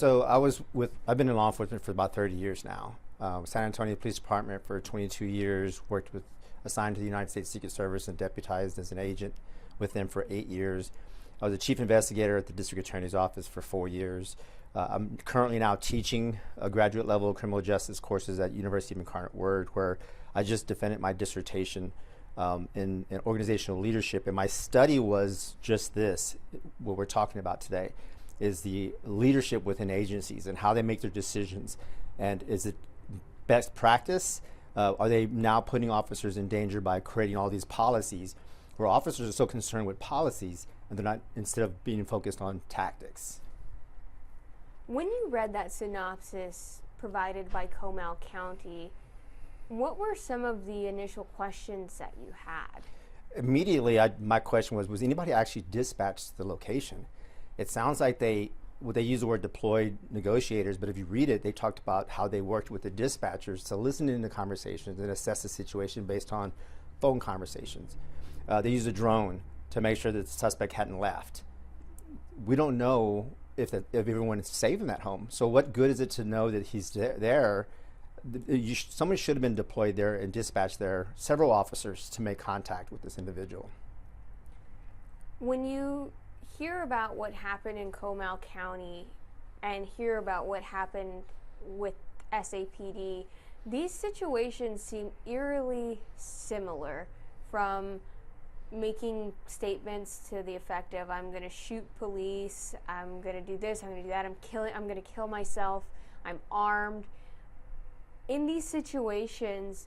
So I've been in law enforcement for about 30 years now. San Antonio Police Department for 22 years, assigned to the United States Secret Service and deputized as an agent with them for 8 years. I was a chief investigator at the district attorney's office for 4 years. I'm currently now teaching graduate level criminal justice courses at University of Incarnate Word, where I just defended my dissertation in organizational leadership. And my study was just this, what we're talking about today, is the leadership within agencies and how they make their decisions. And is it best practice? Are they now putting officers in danger by creating all these policies where officers are so concerned with policies and they're not, instead of being focused on tactics? When you read that synopsis provided by Comal County, what were some of the initial questions that you had? Immediately, my question was anybody actually dispatched to the location? It sounds like they use the word deployed negotiators, but if you read it, they talked about how they worked with the dispatchers to listen in the conversations and assess the situation based on phone conversations. They used a drone to make sure that the suspect hadn't left. We don't know if everyone is safe in that home. So what good is it to know that he's there? Someone should have been deployed there and dispatched there, several officers, to make contact with this individual. When you hear about what happened in Comal County and hear about what happened with SAPD, these situations seem eerily similar, from making statements to the effect of, I'm going to shoot police, I'm going to do this, I'm going to do that, I'm going to kill myself, I'm armed. In these situations,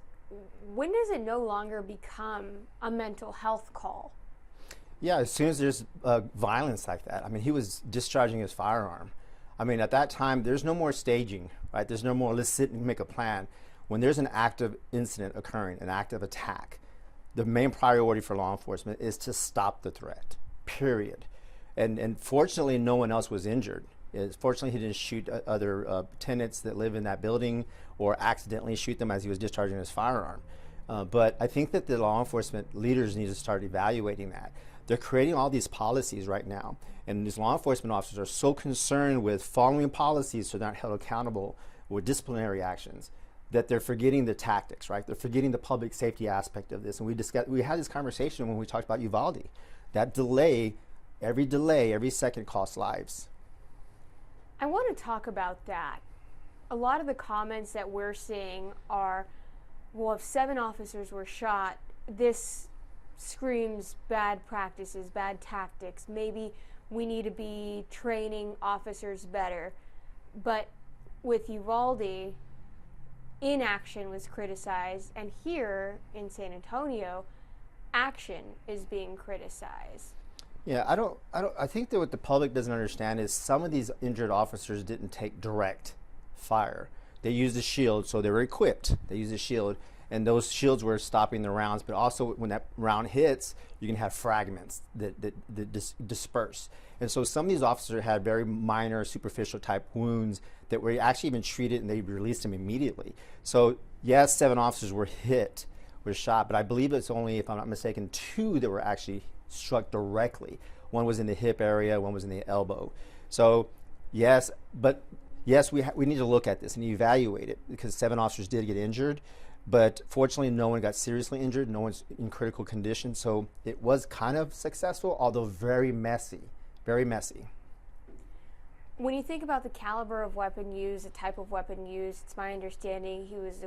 when does it no longer become a mental health call? Yeah, as soon as there's violence like that. I mean, he was discharging his firearm. I mean, at that time, there's no more staging, right? There's no more, let's sit and make a plan. When there's an active incident occurring, an active attack, the main priority for law enforcement is to stop the threat, period. And fortunately, no one else was injured. Fortunately, he didn't shoot other tenants that live in that building or accidentally shoot them as he was discharging his firearm. But I think that the law enforcement leaders need to start evaluating that. They're creating all these policies right now, and these law enforcement officers are so concerned with following policies so they're not held accountable with disciplinary actions that they're forgetting the tactics, right? They're forgetting the public safety aspect of this. And we had this conversation when we talked about Uvalde. That delay, every second costs lives. I want to talk about that. A lot of the comments that we're seeing are, well, if 7 officers were shot, this screams bad practices, bad tactics. Maybe we need to be training officers better. But with Uvalde, inaction was criticized, and here in San Antonio, action is being criticized. Yeah, I think that what the public doesn't understand is some of these injured officers didn't take direct fire. They used a shield, so they were equipped. They used a shield, and those shields were stopping the rounds, but also when that round hits, you can have fragments that disperse. And so some of these officers had very minor, superficial type wounds that were actually even treated, and they released them immediately. So yes, 7 officers were shot, but I believe it's only, if I'm not mistaken, 2 that were actually struck directly. One was in the hip area, one was in the elbow. So yes, we need to look at this and evaluate it, because 7 officers did get injured, but fortunately no one got seriously injured, no one's in critical condition, so it was kind of successful, although very messy, very messy. When you think about the caliber of weapon used, the type of weapon used, it's my understanding he was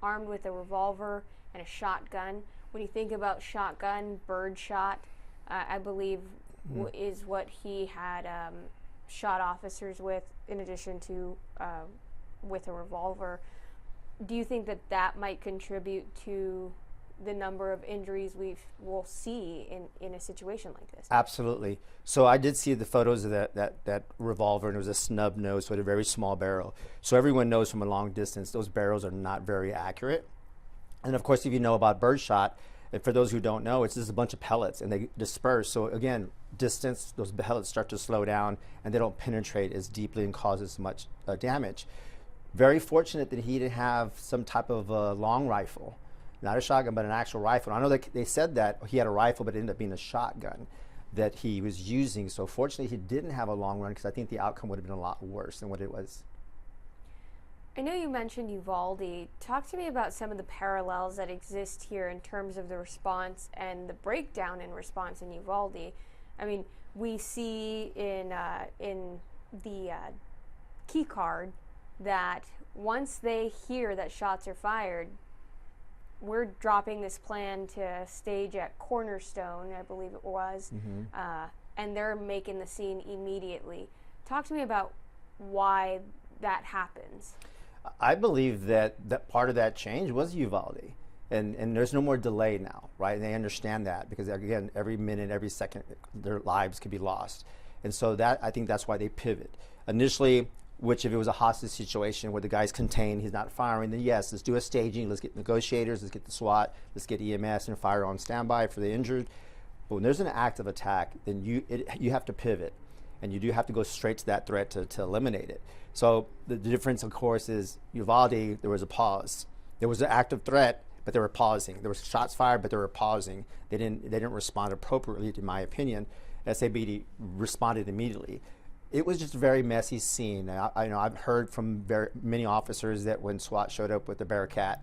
armed with a revolver and a shotgun. When you think about shotgun, birdshot, I believe is what he had shot officers with, in addition to with a revolver. Do you think that that might contribute to the number of injuries will see in a situation like this? Absolutely. So I did see the photos of that revolver, and it was a snub nose, so it had a very small barrel. So everyone knows from a long distance those barrels are not very accurate. And of course, if you know about birdshot, and for those who don't know, it's just a bunch of pellets and they disperse. So again, distance, those pellets start to slow down and they don't penetrate as deeply and cause as much damage. Very fortunate that he didn't have some type of long rifle, not a shotgun, but an actual rifle. I know that they said that he had a rifle, but it ended up being a shotgun. that he was using. So fortunately, he didn't have a long run, because I think the outcome would have been a lot worse than what it was. I know you mentioned Uvalde. Talk to me about some of the parallels that exist here in terms of the response and the breakdown in response in Uvalde. I mean, we see in the key card that once they hear that shots are fired, we're dropping this plan to stage at Cornerstone, I believe it was, and they're making the scene immediately. Talk to me about why that happens. I believe that part of that change was Uvalde, and there's no more delay now, right? And they understand that, because again, every minute, every second, their lives could be lost, and so that, I think that's why they pivot. Initially, which if it was a hostage situation where the guy's contained, he's not firing, then yes, let's do a staging, let's get negotiators, let's get the SWAT, let's get EMS and fire on standby for the injured. But when there's an active attack, then you have to pivot, and you do have to go straight to that threat to eliminate it. So the difference, of course, is Uvalde, there was a pause. There was an active threat, but they were pausing. There was shots fired, but they were pausing. They didn't respond appropriately, in my opinion. SAPD responded immediately. It was just a very messy scene. I've heard from many officers that when SWAT showed up with the Bearcat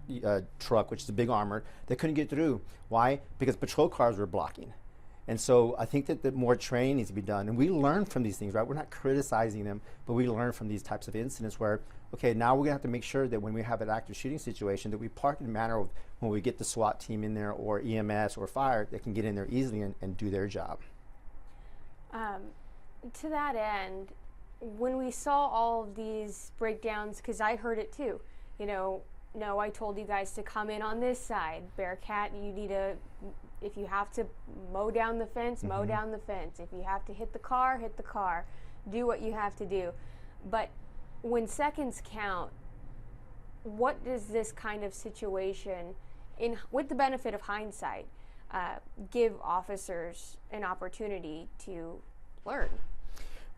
truck, which is a big armored, they couldn't get through. Why? Because patrol cars were blocking. And so I think that more training needs to be done. And we learn from these things, right? We're not criticizing them, but we learn from these types of incidents where, okay, now we're gonna have to make sure that when we have an active shooting situation, that we park in a manner of when we get the SWAT team in there, or EMS or fire, they can get in there easily and do their job. To that end, when we saw all of these breakdowns, because I heard it too, no, I told you guys to come in on this side. Bearcat, you need to, if you have to mow down the fence, mow down the fence. If you have to hit the car, hit the car. Do what you have to do. But when seconds count, what does this kind of situation, with the benefit of hindsight, give officers an opportunity to learn?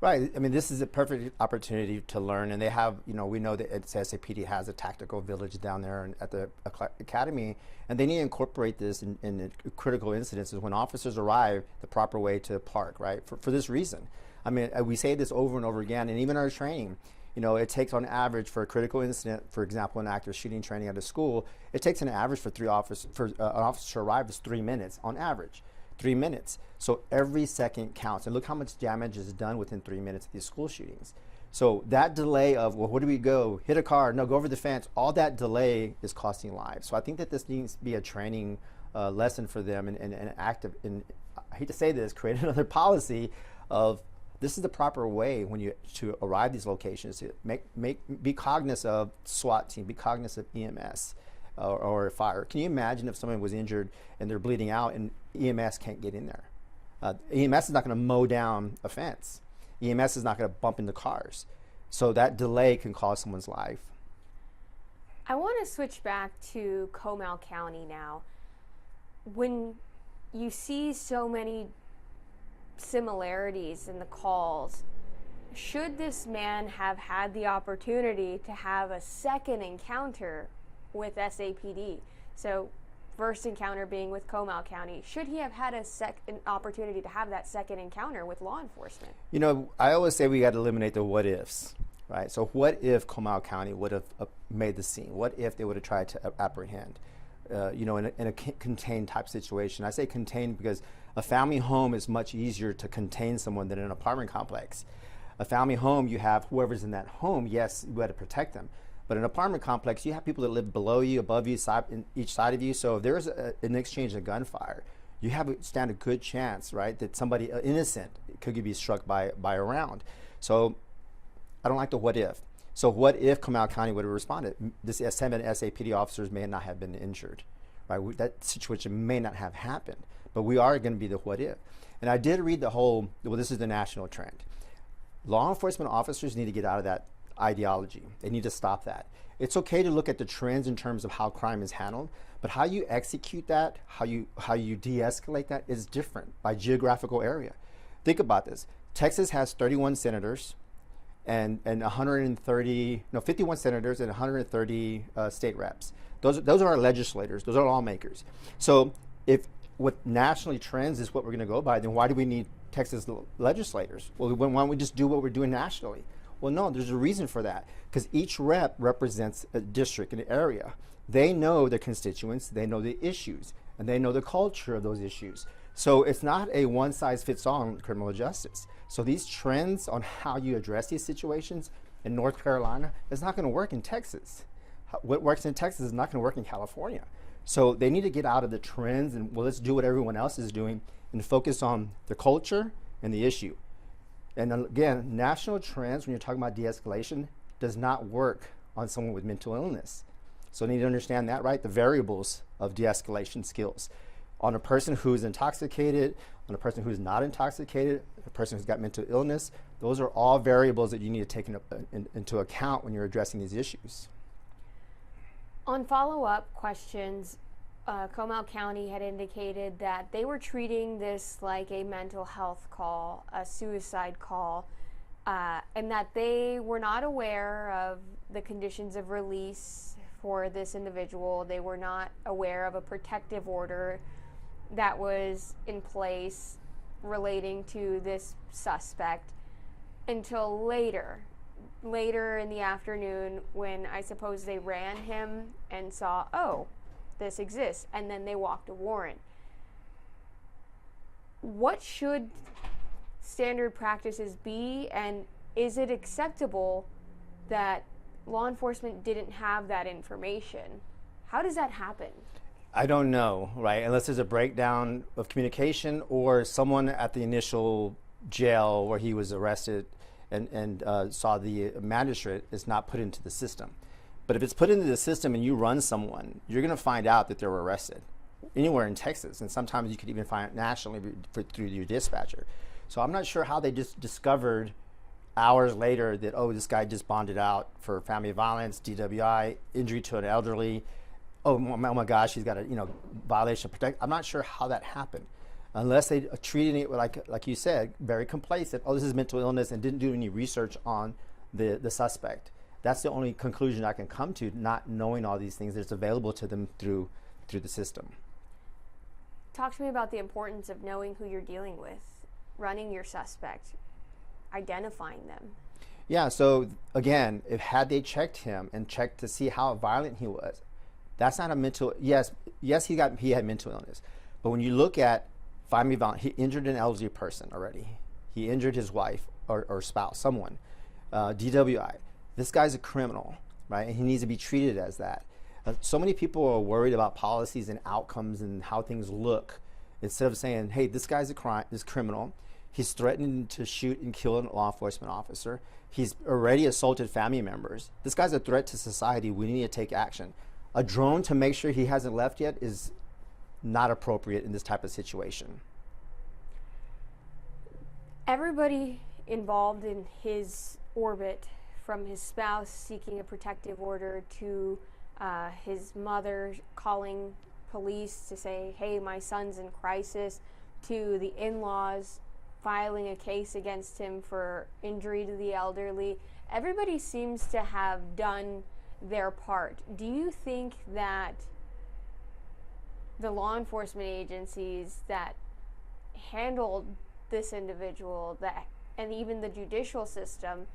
Right. I mean, this is a perfect opportunity to learn, and they have, we know that SAPD has a tactical village down there at the academy, and they need to incorporate this in the critical incidences when officers arrive, the proper way to park, right? For this reason. I mean, we say this over and over again, and even our training, it takes on average for a critical incident, for example, an active shooting training at a school, it takes an average for an officer to arrive is 3 minutes on average. 3 minutes. So every second counts. And look how much damage is done within 3 minutes of these school shootings. So that delay of, well, where do we go? Hit a car, no, go over the fence. All that delay is costing lives. So I think that this needs to be a training lesson for them, and active, and I hate to say this, create another policy of this is the proper way to arrive these locations, to be cognizant of SWAT team, be cognizant of EMS. Or fire. Can you imagine if someone was injured and they're bleeding out and EMS can't get in there? EMS is not going to mow down a fence. EMS is not going to bump into cars. So that delay can cost someone's life. I want to switch back to Comal County now. When you see so many similarities in the calls, should this man have had the opportunity to have a second encounter with SAPD? So first encounter being with Comal County, should he have had an opportunity to have that second encounter with law enforcement? I always say we got to eliminate the what ifs, right? So what if Comal County would have made the scene? What if they would have tried to apprehend? In a contained type situation. I say contained because a family home is much easier to contain someone than an apartment complex. A family home, you have whoever's in that home, yes, you got to protect them. But in an apartment complex, you have people that live below you, above you, in each side of you. So if there's an exchange of gunfire, you stand a good chance, right, that somebody innocent could be struck by a round. So I don't like the what if. So what if Comal County would have responded? This 7 SAPD officers may not have been injured, right? That situation may not have happened, but we are going to be the what if. And I did read this is the national trend. Law enforcement officers need to get out of that ideology. They need to stop that. It's okay to look at the trends in terms of how crime is handled, but how you execute that, how you de-escalate that is different by geographical area. Think about this. Texas has 31 senators and 51 senators and 130 state reps. Those are our legislators. Those are lawmakers. So if what nationally trends is what we're going to go by, then why do we need Texas legislators. Well, why don't we just do what we're doing nationally? Well, no, there's a reason for that, because each rep represents a district, an area. They know their constituents, they know the issues, and they know the culture of those issues. So it's not a one-size-fits-all in criminal justice. So these trends on how you address these situations in North Carolina is not going to work in Texas. What works in Texas is not going to work in California. So they need to get out of the trends and, well, let's do what everyone else is doing and focus on the culture and the issue. And again, national trends, when you're talking about de-escalation, does not work on someone with mental illness. So you need to understand that, right? The variables of de-escalation skills. On a person who's intoxicated, on a person who's not intoxicated, a person who's got mental illness, those are all variables that you need to take into account when you're addressing these issues. On follow-up questions, Comal County had indicated that they were treating this like a mental health call, a suicide call, and that they were not aware of the conditions of release for this individual. They were not aware of a protective order that was in place relating to this suspect until later in the afternoon, when I suppose they ran him and saw, oh, this exists, and then they walked a warrant. What should standard practices be, and is it acceptable that law enforcement didn't have that information? How does that happen? I don't know, right? Unless there's a breakdown of communication or someone at the initial jail where he was arrested and saw the magistrate is not put into the system. But if it's put into the system and you run someone, you're going to find out that they were arrested anywhere in Texas. And sometimes you could even find it nationally through your dispatcher. So I'm not sure how they just discovered hours later that, oh, this guy just bonded out for family violence, DWI, injury to an elderly. Oh my gosh, he's got a violation of protect. I'm not sure how that happened, unless they treated it like you said, very complacent. Oh, this is mental illness, and didn't do any research on the suspect. That's the only conclusion I can come to, not knowing all these things that's available to them through the system. Talk to me about the importance of knowing who you're dealing with, running your suspect, identifying them. Yeah. So again, had they checked him and checked to see how violent he was, that's not a mental. Yes, he had mental illness, but when you look at family violence, he injured an elderly person already. He injured his wife or spouse, someone. DWI. This guy's a criminal, right? And he needs to be treated as that. So many people are worried about policies and outcomes and how things look, instead of saying, hey, this guy's this criminal. He's threatening to shoot and kill a law enforcement officer. He's already assaulted family members. This guy's a threat to society. We need to take action. A drone to make sure he hasn't left yet is not appropriate in this type of situation. Everybody involved in his orbit, from his spouse seeking a protective order to his mother calling police to say, hey, my son's in crisis, to the in-laws filing a case against him for injury to the elderly. Everybody seems to have done their part. Do you think that the law enforcement agencies that handled this individual, and even the judicial system,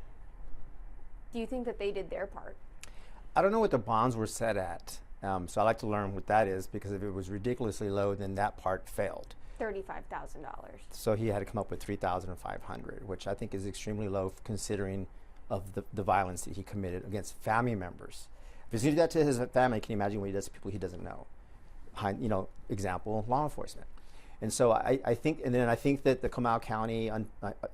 do you think that they did their part? I don't know what the bonds were set at, so I'd like to learn what that is, because if it was ridiculously low, then that part failed. $35,000. So he had to come up with $3,500, which I think is extremely low considering of the violence that he committed against family members. If he's going to do that to his family, can you imagine what he does to people he doesn't know? Example, law enforcement. And so I think that the Comal County,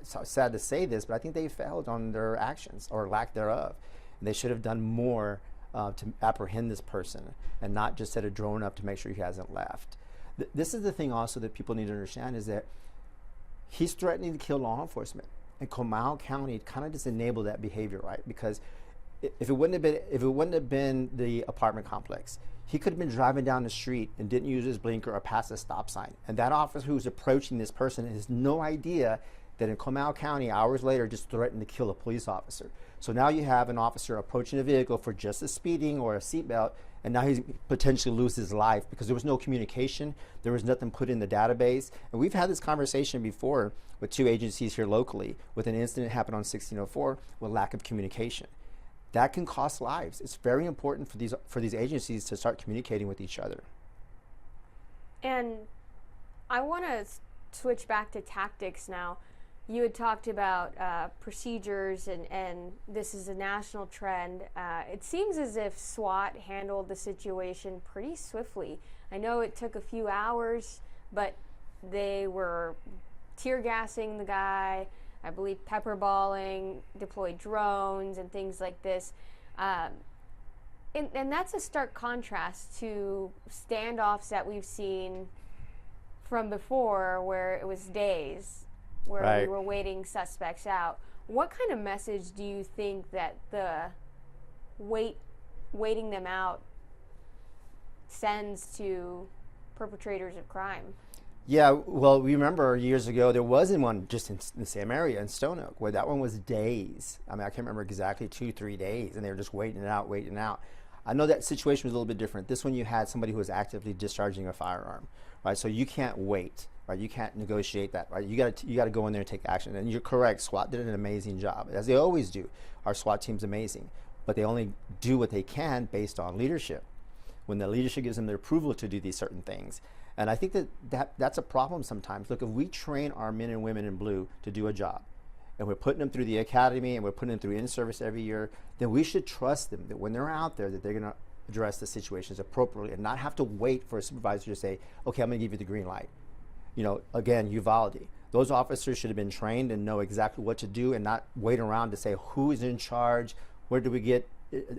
sad to say this, but I think they failed on their actions or lack thereof. And they should have done more to apprehend this person and not just set a drone up to make sure he hasn't left. This is the thing also that people need to understand, is that he's threatening to kill law enforcement. And Comal County kind of just enabled that behavior, right? Because if it wouldn't have been the apartment complex, he could have been driving down the street and didn't use his blinker or pass a stop sign. And that officer who's approaching this person has no idea that in Comal County, hours later, just threatened to kill a police officer. So now you have an officer approaching a vehicle for just a speeding or a seatbelt, and now he potentially loses his life because there was no communication, there was nothing put in the database. And we've had this conversation before with 2 agencies here locally with an incident happened on 1604 with lack of communication. That can cost lives. It's very important for these agencies to start communicating with each other. And I want to switch back to tactics now. You had talked about procedures, and this is a national trend. It seems as if SWAT handled the situation pretty swiftly. I know it took a few hours, but they were tear gassing the guy, I believe pepper balling, deployed drones and things like this. And that's a stark contrast to standoffs that we've seen from before, where it was days, where Right. we were waiting suspects out. What kind of message do you think that the waiting them out sends to perpetrators of crime? Yeah, well, remember years ago, there wasn't one just in the same area in Stone Oak, where that one was days. I mean, I can't remember exactly 2-3 days, and they were just waiting it out. I know that situation was a little bit different. This one, you had somebody who was actively discharging a firearm, right? So you can't wait, right? You can't negotiate that, right? You got to go in there and take action. And you're correct, SWAT did an amazing job, as they always do. Our SWAT team's amazing, but they only do what they can based on leadership. When the leadership gives them their approval to do these certain things. And I think that's a problem sometimes. Look, if we train our men and women in blue to do a job, and we're putting them through the academy and we're putting them through in-service every year, then we should trust them that when they're out there that they're going to address the situations appropriately and not have to wait for a supervisor to say, okay, I'm going to give you the green light. You know, again, Uvalde. Those officers should have been trained and know exactly what to do and not wait around to say who is in charge, where do we get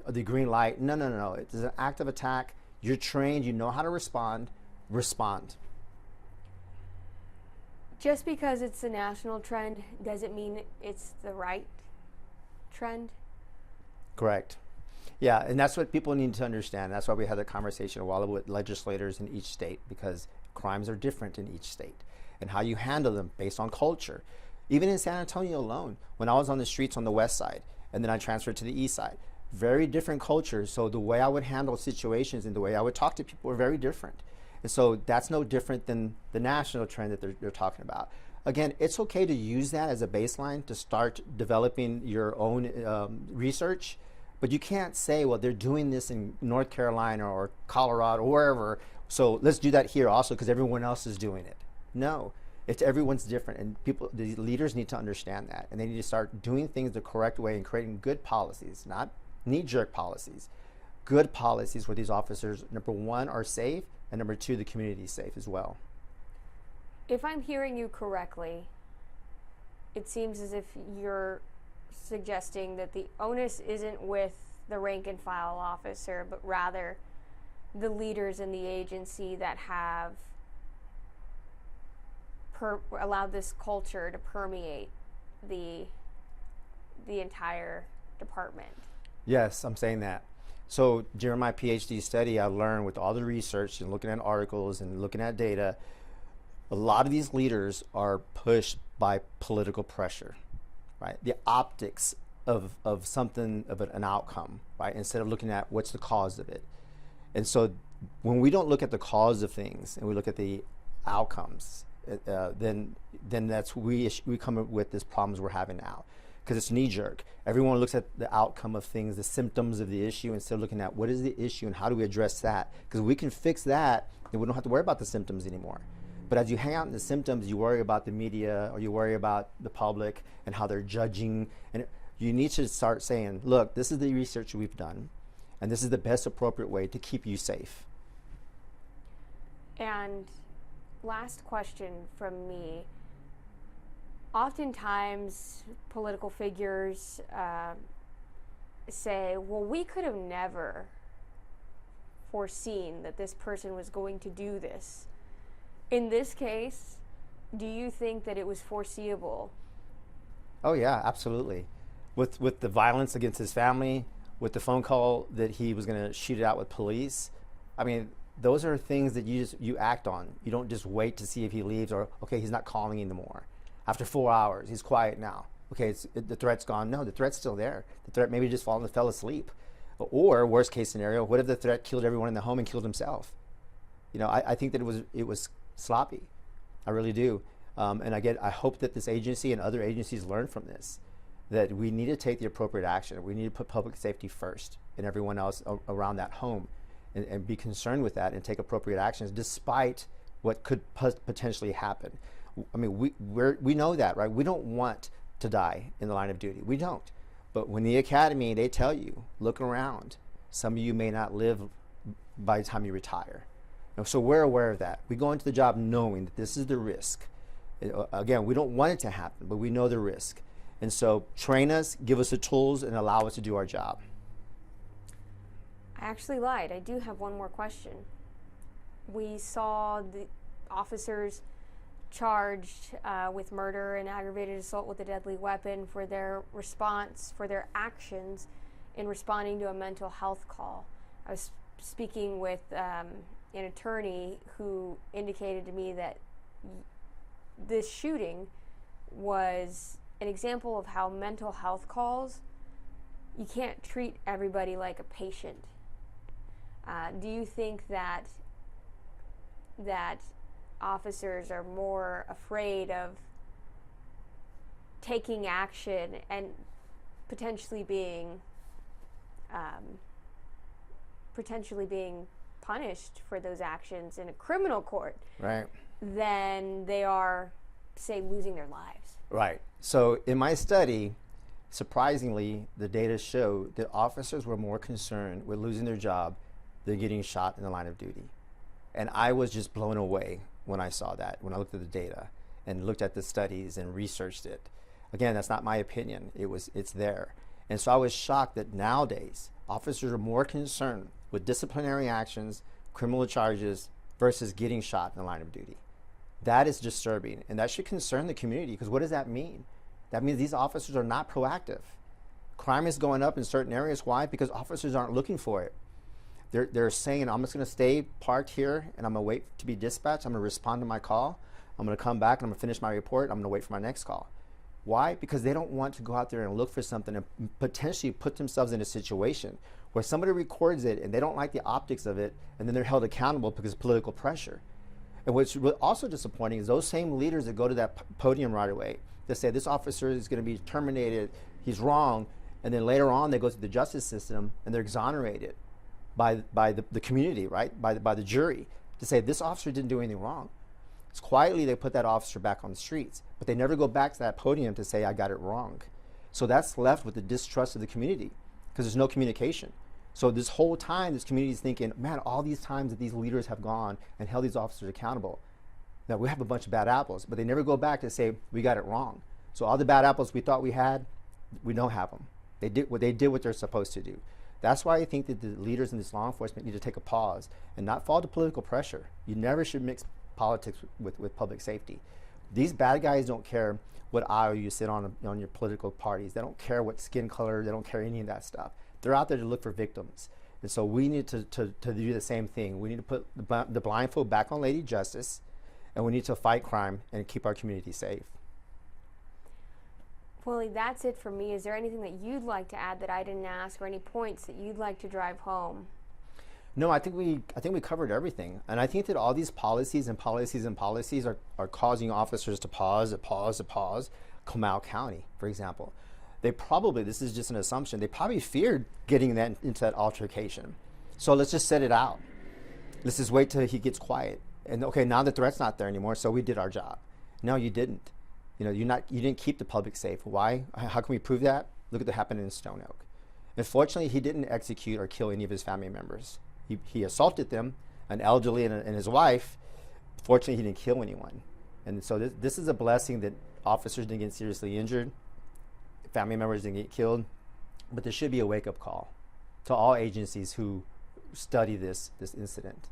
the green light. No. It's an active attack. You're trained, you know how to respond. Just because it's a national trend doesn't mean it's the right trend. Correct. Yeah, and that's what people need to understand. That's why we had the conversation a while ago with legislators in each state, because crimes are different in each state and how you handle them based on culture. Even in San Antonio alone, when I was on the streets on the west side and then I transferred to the east side, very different cultures. So the way I would handle situations and the way I would talk to people were very different. And so that's no different than the national trend that they're talking about. Again, it's okay to use that as a baseline to start developing your own research, but you can't say, well, they're doing this in North Carolina or Colorado or wherever, so let's do that here also because everyone else is doing it. No, everyone's different, and the leaders need to understand that, and they need to start doing things the correct way and creating good policies, not knee-jerk policies. Good policies where these officers, number one, are safe, and number two, the community is safe as well. If I'm hearing you correctly, it seems as if you're suggesting that the onus isn't with the rank and file officer, but rather the leaders in the agency that have allowed this culture to permeate the entire department. Yes, I'm saying that. So during my PhD study, I learned with all the research and looking at articles and looking at data, a lot of these leaders are pushed by political pressure, right? The optics of something, of an outcome, right? Instead of looking at what's the cause of it. And so when we don't look at the cause of things and we look at the outcomes, then that's we come up with these problems we're having now. Because it's knee-jerk. Everyone looks at the outcome of things, the symptoms of the issue, instead of looking at what is the issue and how do we address that. Because we can fix that, then we don't have to worry about the symptoms anymore. But as you hang out in the symptoms, you worry about the media or you worry about the public and how they're judging. And you need to start saying, look, this is the research we've done, and this is the best appropriate way to keep you safe. And last question from me. Oftentimes, political figures say, well, we could have never foreseen that this person was going to do this. In this case, do you think that it was foreseeable? Oh yeah, absolutely. With the violence against his family, with the phone call that he was going to shoot it out with police, I mean, those are things that you act on. You don't just wait to see if he leaves or, okay, he's not calling anymore. After 4 hours, he's quiet now. Okay, the threat's gone. No, the threat's still there. The threat maybe just fell asleep. Or worst case scenario, what if the threat killed everyone in the home and killed himself? You know, I think that it was sloppy. I really do. And I hope that this agency and other agencies learn from this, that we need to take the appropriate action. We need to put public safety first and everyone else around that home, and be concerned with that and take appropriate actions despite what could potentially happen. I mean, we know that, right? We don't want to die in the line of duty. We don't. But when the academy, they tell you, look around. Some of you may not live by the time you retire. So we're aware of that. We go into the job knowing that this is the risk. Again, we don't want it to happen, but we know the risk. And so train us, give us the tools, and allow us to do our job. I actually lied. I do have one more question. We saw the officers charged with murder and aggravated assault with a deadly weapon for their response, for their actions in responding to a mental health call. I was speaking with an attorney who indicated to me that this shooting was an example of how mental health calls, you can't treat everybody like a patient. Do you think that officers are more afraid of taking action and potentially being punished for those actions in a criminal court, right, than they are, say, losing their lives? Right. So in my study, surprisingly, the data show that officers were more concerned with losing their job than getting shot in the line of duty. And I was just blown away when I saw that, when I looked at the data and looked at the studies and researched it. Again, that's not my opinion. It's there. And so I was shocked that nowadays officers are more concerned with disciplinary actions, criminal charges, versus getting shot in the line of duty. That is disturbing, and that should concern the community, because what does that mean? That means these officers are not proactive. Crime is going up in certain areas. Why? Because officers aren't looking for it. They're saying, I'm just going to stay parked here and I'm going to wait to be dispatched. I'm going to respond to my call. I'm going to come back and I'm going to finish my report. I'm going to wait for my next call. Why? Because they don't want to go out there and look for something and potentially put themselves in a situation where somebody records it and they don't like the optics of it, and then they're held accountable because of political pressure. And what's also disappointing is those same leaders that go to that podium right away, they say this officer is going to be terminated, he's wrong, and then later on they go through the justice system and they're exonerated by the community, right? By the jury, to say this officer didn't do anything wrong. It's quietly they put that officer back on the streets, but they never go back to that podium to say I got it wrong. So that's left with the distrust of the community because there's no communication. So this whole time, this community is thinking, man, all these times that these leaders have gone and held these officers accountable, now we have a bunch of bad apples, but they never go back to say we got it wrong. So all the bad apples we thought we had, we don't have them. They did what they're supposed to do. That's why I think that the leaders in this law enforcement need to take a pause and not fall to political pressure. You never should mix politics with public safety. These bad guys don't care what aisle you sit on your political parties. They don't care what skin color. They don't care any of that stuff. They're out there to look for victims. And so we need to do the same thing. We need to put the blindfold back on Lady Justice, and we need to fight crime and keep our community safe. Willie, that's it for me. Is there anything that you'd like to add that I didn't ask, or any points that you'd like to drive home? No, I think we covered everything. And I think that all these policies are causing officers to pause. Comal County, for example. They probably, this is just an assumption, they probably feared getting into that altercation. So let's just set it out. Let's just wait till he gets quiet. And okay, now the threat's not there anymore, so we did our job. No, you didn't. You didn't keep the public safe. Why? How can we prove that? Look at what happened in Stone Oak. Unfortunately, he didn't execute or kill any of his family members. He assaulted them, an elderly and his wife. Fortunately, he didn't kill anyone. And so this is a blessing that officers didn't get seriously injured, family members didn't get killed, but there should be a wake-up call to all agencies who study this incident.